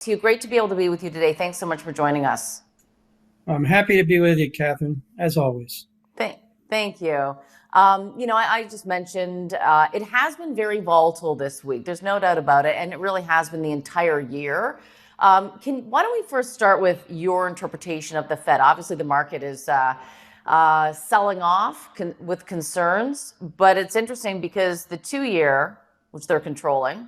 Hugh, great to be able to be with you today. Thanks so much for joining us. I'm happy to be with you, Catherine, as always. Thank, thank you. I just mentioned it has been very volatile this week. There's no doubt about it, and it really has been the entire year. Why don't we first start with your interpretation of the Fed? Obviously, the market is selling off with concerns, but it's interesting because the 2-year, which they're controlling,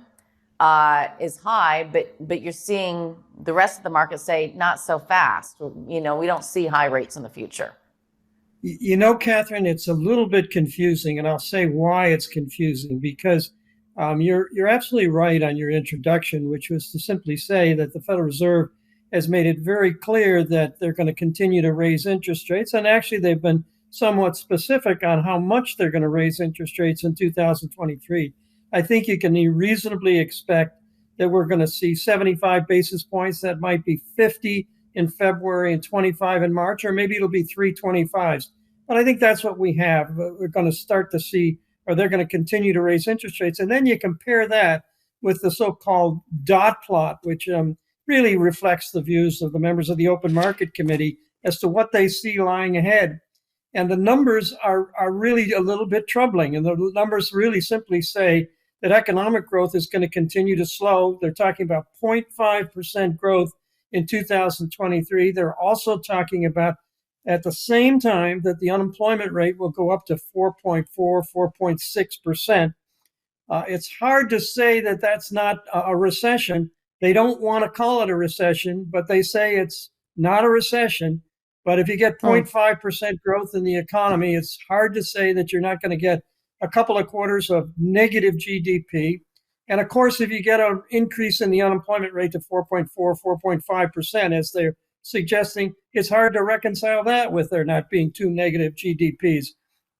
is high, but you're seeing the rest of the market say not so fast. We don't see high rates in the future. Catherine, it's a little bit confusing, and I'll say why it's confusing because you're absolutely right on your introduction, which was to simply say that the Federal Reserve has made it very clear that they're going to continue to raise interest rates, and actually they've been somewhat specific on how much they're going to raise interest rates in 2023. I think you can reasonably expect that we're going to see 75 basis points. That might be 50 in February and 25 in March, or maybe it'll be 325s. But I think that's what we have. We're going to start to see, or they're going to continue to raise interest rates. And then you compare that with the so-called dot plot, which really reflects the views of the members of the Open Market Committee as to what they see lying ahead. And the numbers are really a little bit troubling. And the numbers really simply say that economic growth is going to continue to slow. They're talking about 0.5% growth in 2023. They're also talking about at the same time that the unemployment rate will go up to 4.4, 4.6%. It's hard to say that that's not a recession. They don't want to call it a recession, but they say it's not a recession. But if you get 0.5% growth in the economy, it's hard to say that you're not going to get a couple of quarters of negative GDP. And of course, if you get an increase in the unemployment rate to 4.4, 4.5%, as they're suggesting, it's hard to reconcile that with there not being two negative GDPs.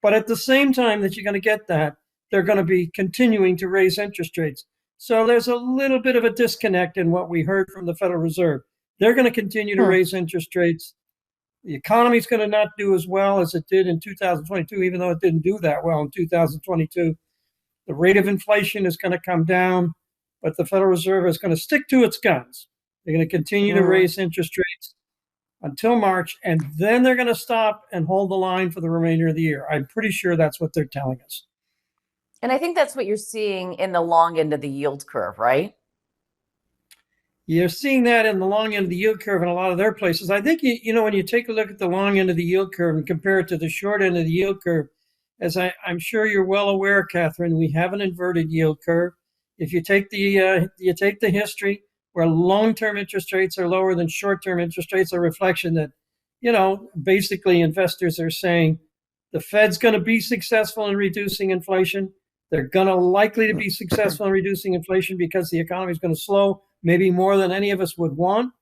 But at the same time that you're going to get that, they're going to be continuing to raise interest rates. So there's a little bit of a disconnect in what we heard from the Federal Reserve. They're going to continue to raise interest rates. The economy is going to not do as well as it did in 2022, even though it didn't do that well in 2022. The rate of inflation is going to come down, but the Federal Reserve is going to stick to its guns. They're going to continue to raise interest rates until March, and then they're going to stop and hold the line for the remainder of the year. I'm pretty sure that's what they're telling us. And I think that's what you're seeing in the long end of the yield curve, right? You're seeing that in the long end of the yield curve in a lot of their places. I think, when you take a look at the long end of the yield curve and compare it to the short end of the yield curve, as I'm sure you're well aware, Catherine, we have an inverted yield curve. If you take the history where long-term interest rates are lower than short-term interest rates, a reflection that, basically investors are saying the Fed's going to be successful in reducing inflation. They're going to likely to be successful in reducing inflation because the economy is going to slow, maybe more than any of us would want.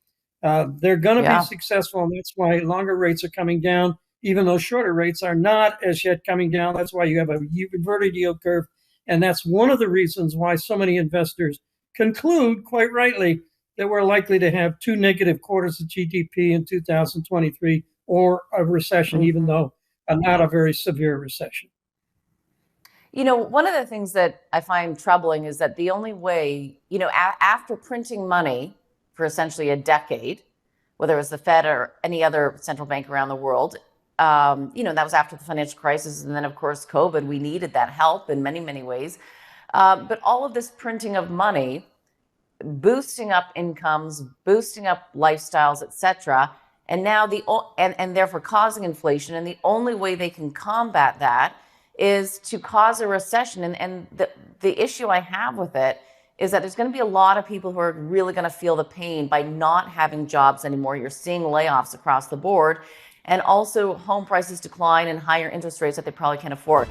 They're going to be successful, and that's why longer rates are coming down, even though shorter rates are not as yet coming down. That's why you have a inverted yield curve. And that's one of the reasons why so many investors conclude, quite rightly, that we're likely to have two negative quarters of GDP in 2023 or a recession, even though not a very severe recession. One of the things that I find troubling is that the only way, after printing money for essentially a decade, whether it was the Fed or any other central bank around the world, that was after the financial crisis. And then, of course, COVID, we needed that help in many, many ways. But all of this printing of money, boosting up incomes, boosting up lifestyles, et cetera, and now and therefore causing inflation. And the only way they can combat that is to cause a recession. And the issue I have with it is that there's going to be a lot of people who are really going to feel the pain by not having jobs anymore. You're seeing layoffs across the board, and also home prices decline and higher interest rates that they probably can't afford.